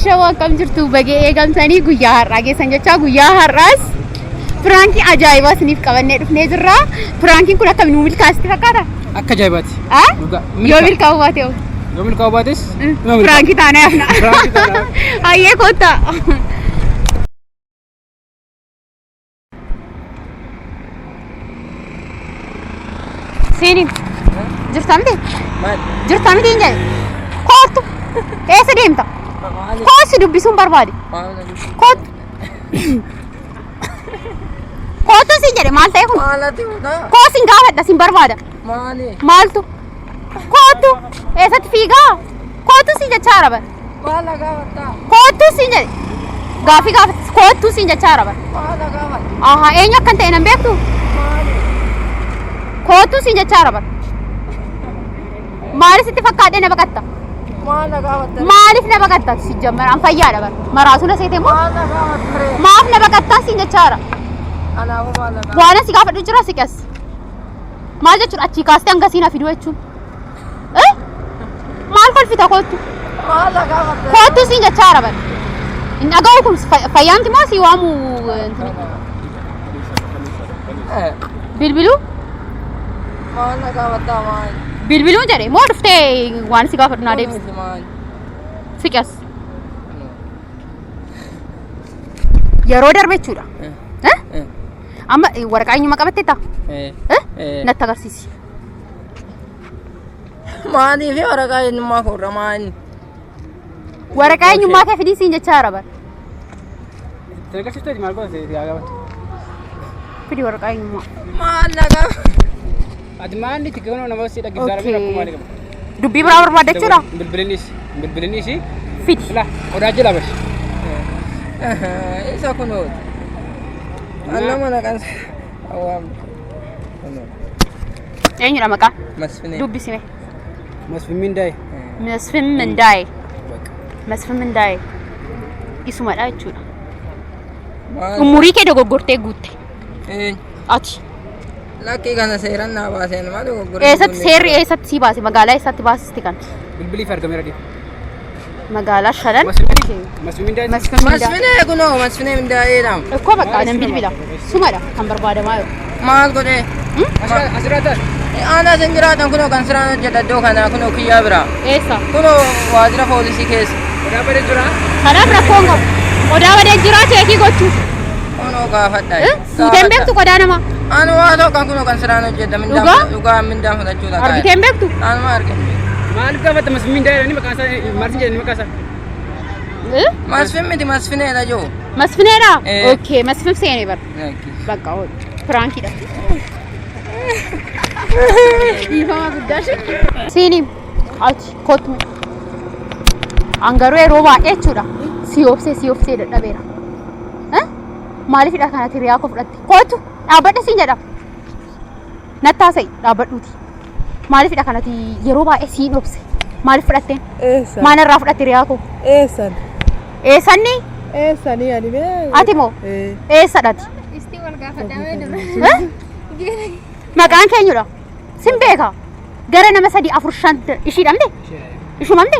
Ashawaa kam jirtu bagee eegamtanii guyyaa har'aa geessan jecha guyyaa har'aas Franki ajaa'ibaa isiniif qabannee dhufnee jirra. Frankiin kun akkamiin milkaa'asti fakkaata? Akka ajaa'ibaati. Yoo milkaa'uu baate yoo? Yoo milkaa'uu baates? Franki taanee hafna. Franki taanee. Hayyee kottaa. Seeni jirtamti? Jirtamti hin jedhe? Kootu eessa deemta? Koosi dubbisuun barbaade? Kootu. Kootu sin jedhe maal ta'e kun? Koosin gaafadha sin barbaada? Maaltu? Kootu eessatti fiigaa? Kootu sin jechaa jira bara? Kootu sin jedhe? Gaafii gaafatti kootu sin jechaa jira bara? Aha eenyu akkan ta'e nan beektu? Kootu sin jechaa jira bara? Maaliif sitti fakkaatee na baqatta? Maaliif na baqatta si jammar an fayyaadha bara? Maraasuu na seetee moo? Maaf na baqatta sin jechaa jira? Waan asi gaafadhu jira si qas. Maal jechuudha achii kaastee hanga siin afiduu jechuun? Maal kolfita kootu? Kootu siin jechaa jira bara? Inni dhaga'u kun fayyaanti moo si waamu? Bilbiluu? Bilbiluun jedhe moo dhuftee waan si gaafadhu naa deebiste? Si qas. Yeroo darbe jechuudha. Amma waraqaa eenyummaa qabatteetta? Natti agarsiisi. Maaliif waraqaa eenyummaa korra maali? Waraqaa eenyummaa kee fidii siin jechaa jira bara. Agarsiifteeti maal gootee yaa gaafatu? Fidii waraqaa eenyummaa. Maal lagaa? Ati maal itti gahuu nama si dhaggeeffatu rakkoo maali qaba? Dubbii biraa barbaadde jechuudha? Bilbilinis fidi. Laa odaa jala bashi. Isa kunoo. Alla mana kan awam. Eenyudha maqaa? Masfinee. Dubbisime. Masfin Mindaay. Masfin Mindaay. Masfin Mindaay. Isumadha jechuudha. Umurii kee dogoggortee guutte. Ati. Lakkii kana seeraan naa baaseen maal dogoggoree? Eessatti seerri eessatti si baase? Magaalaa eessatti baasisti kan? Bilbiliif argameera deema. Magaalaa Shanan. Masfin Mindaay. Masfinee kunoo Masfinee Mindaayeedhaam. Ekkoo bakka nan bilbila. Sumadha kan barbaadamaa jiru. Maal godhee? Asirratti. Aanaa isin jiraatan kunoo kan siraan hojjeta iddoo kana kunoo kiyyaa biraa. Eessa? Kunoo waajjira poolisii keessa. Odaa badee jira. Kanaaf rakkoon qabu. Odaa badee jira cheekii gochuuf. Kunoo gaafadha. Fuuteen beektu qodaa namaa. Anu waa ta'u kan kunoo kan siraan hojjeta dhugaa mindaan fudhachuudha. Argiteen beektu? Anuma arge. Maaliif gaafata Masfin Mindaay ni maqaan isaa maal jedhani maqaan isaa? Masfin miti Masfineedha joo. Masfineedha? Okay, Masfin seenee bara. Bakka Frankidha. Dhiifama guddaa shi. Siini ati kottu. Angaruu yeroo baay'ee jechuudha. Siyoofsee dadhabeera. Maaliifidha kanatti hiriyaa koo fudhatte? Kottu dhaabbadha siin jedha. Nattaasa'i dhaabbadhuuti. Maaliifidha kanatti yeroo baay'ee siin obse? Maaliif fudhatteen? Maalirraa fudhatte hiriyaa koo? Eessanni? Eessanii ani mee? Ati moo? Eessadhati? Isti wal gaafadhamee dura. Maqaan keenyudha. Sin beeka. Gara nama 3-4-5 ishii dhamde? Ishumamde?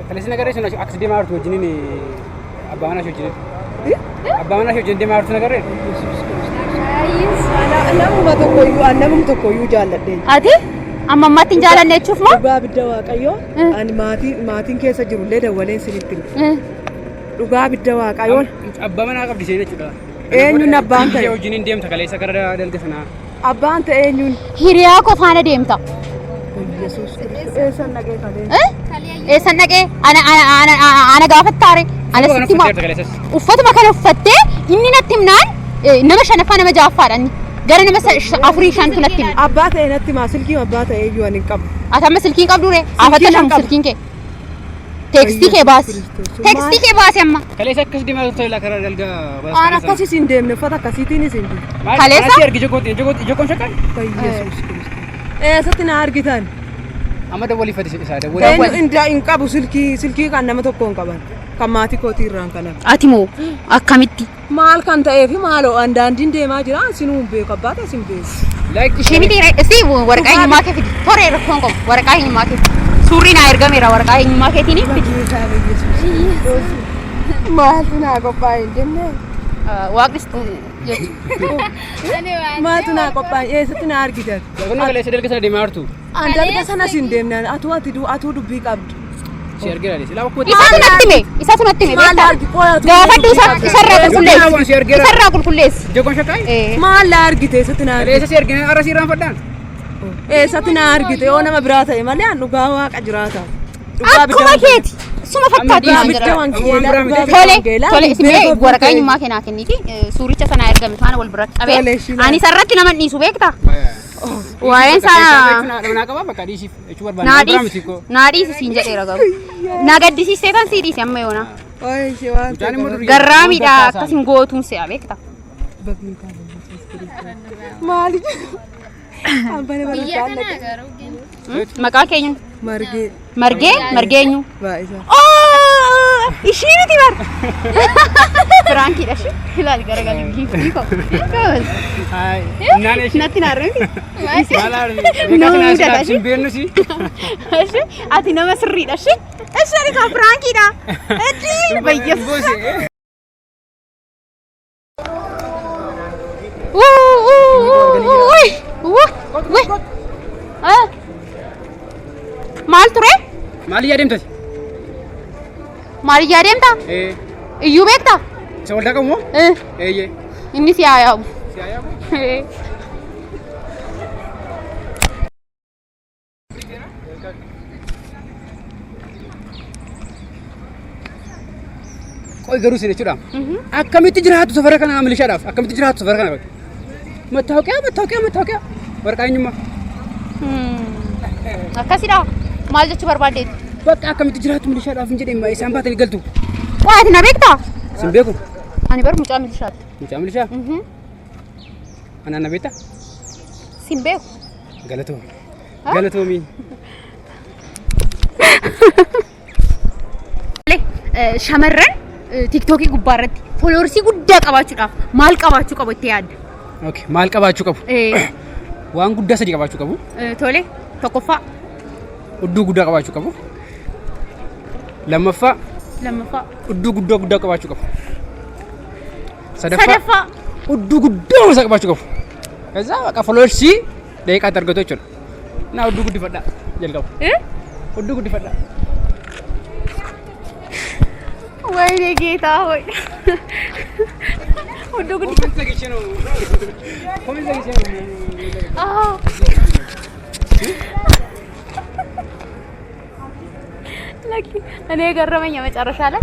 Kaleessi nagaree sun akka deemaa jirtu wajjiniin abbaa manaa ishee wajjiniin. Abbaa manaa ishee wajjin deemaa jirtu nagaree. Namuma tokkoyyuu jaalladhe. Ati? Amma ammaatti hin jaalanne jechuuf moo? Dhugaa abidda waaqayyoo ani maatiin keessa jirullee dawwaleen sinitti dhugaa abidda waaqayyoon. Abbaa manaa qabdi ishee jechuudha. Eenyuun abbaan ta'e? Ishee wajjiniin deemta kaleessa gara dalga sanaa. Abbaan ta'e eenyuun? Hiriyaa koo faana deemta. Yesuus Kiristoos. Eessan dhaqee kalee? Eessan dhaqee? Ana gaafattaare. Ana sitti maa? Uffatuma kana uffattee inni natti himnaan nama shanaffaa nama ja'affaadha inni. Gara nama 4-5 natti hima. Abbaa ta'e natti maa silkii abbaa ta'e iyyuu ani hin qabu. Ati amma silkiin qabdu ree? Afatta shamu silkiin kee. Teekstii kee baasi. Teekstii kee baasi amma. Kaleessa akkas deemaa turte la karaa dalga. Aan akkasii siin deemne uffata akkasiitiin isin deemne. Kaleessa? Maal argi jokoon shakkan? Yesuus Kiristoos. Eessatti na argitan? Amma dawwalii fadhi isaa dawwalii. Eenyu hin qabu silkii kan nama tokkoon qaban. Kan maatii kootii irraan kanan. Ati moo akkamitti? Maal kan ta'eef maaloo an daandiin deemaa jira sinuu hin beeku abbaa ta'e sin beeku. Ishee miti si waraqaa eenyummaa kee fidi. Toree rakkoon qabu waraqaa eenyummaa kee. Suurri naa ergameera waraqaa eenyummaa keetiin fidi. Maaltu naa qophaa'e hin jenne. Waaqnis Maaltu naa qophaa'e eessatti na argitan. Kun kaleessa dalga sana deemaa jirtu. An dalga sanas hin deemnaan atuu dubbii qabdu. Si argina dha. Silaa bakka Isaatu natti hime Maal beektaa? argi qo'atu. Gaafadhu isarraa qulqulleessi. si argina. Isarraa qulqulleessi. Jogoon shakkaay. Maal la argite eessatti na argite. Kaleessa si argina arra si irraanfadhaan. Eessatti na argite yoo nama biraa ta'e malee an dhugaa waaqa jiraata. Akkuma keeti. Suma fakkaatu Amma naan bidda jira. Tole isimee waraqaa eenyummaa keenyaa kenniti suuricha sana ergame faana wal biratti Tole, qabee shilaa. ani isarratti nama dhiisu beektaa? Waa'een isaa Naa qaba bakka dhiisiif jechuu barbaada. naadhiisi siin jedheera garuu na gaddisiistee kan sii dhiise amma yoona Oye ishee waan Mucaan immoo durii- garraamiidha akkasin gootuun se'a beektaa? maali? Abbaan Biyya barataan kanaa garuu gini. Maqaa keenyu margee margeenyu baay'isa. ishii miti bar firaankiidha shi ilaali garagalii giiftii koo natti naarreeti ati nama sirriidha shi ishani kan firaankiidha bayyasa maal ture? Maali yaadamtati? Maal yaadamta? Iyyuu beektaa? Isa waldaa qabu moo? Eeyyee. Inni si haa yaa'u. Si haa yaa'u? Qoy garuu sin jechuudha. Akkamitti jiraatu safara kana milishaadhaaf? Akkamitti jiraatu safara kana? Mattaawoqiyaa. Waraqaa eenyummaa. Akkasidha. Maal jechuu barbaaddeeti? Bakka akkamitti jiraatu milishaadhaaf hin jedhee isaan baatanii galtu. Waa ati na beektaa? Sin beeku. Ani bar mucaa milishaati. Mucaa milishaa? Anaan na beektaa? Sin beeku. Galatoomii. Shamarran tiiktookii gubbaa irratti fooloorsii guddaa qabaachuudhaaf maal qabaachuu qabu itti yaadda? Okay, maal qabaachuu qabu? Waan guddaa sadii qabaachuu qabu. Tole tokkoffaa. Udduu guddaa qabaachuu qabu. Lammaffaa. Udduu guddaa qabaachuu qabu. Sadaffaa. Udduu guddaa wasa qabaachuu qabu. Kaza bakka fooloorsii deeqaatti argatu jechuudha. Naa udduu guddifadhaa jalqabu. Udduu guddifadhaa. Wayne geeta hoy. Udduu guddifadhaa. Lagi, እኔ ገረመኝ መጨረሻ ላይ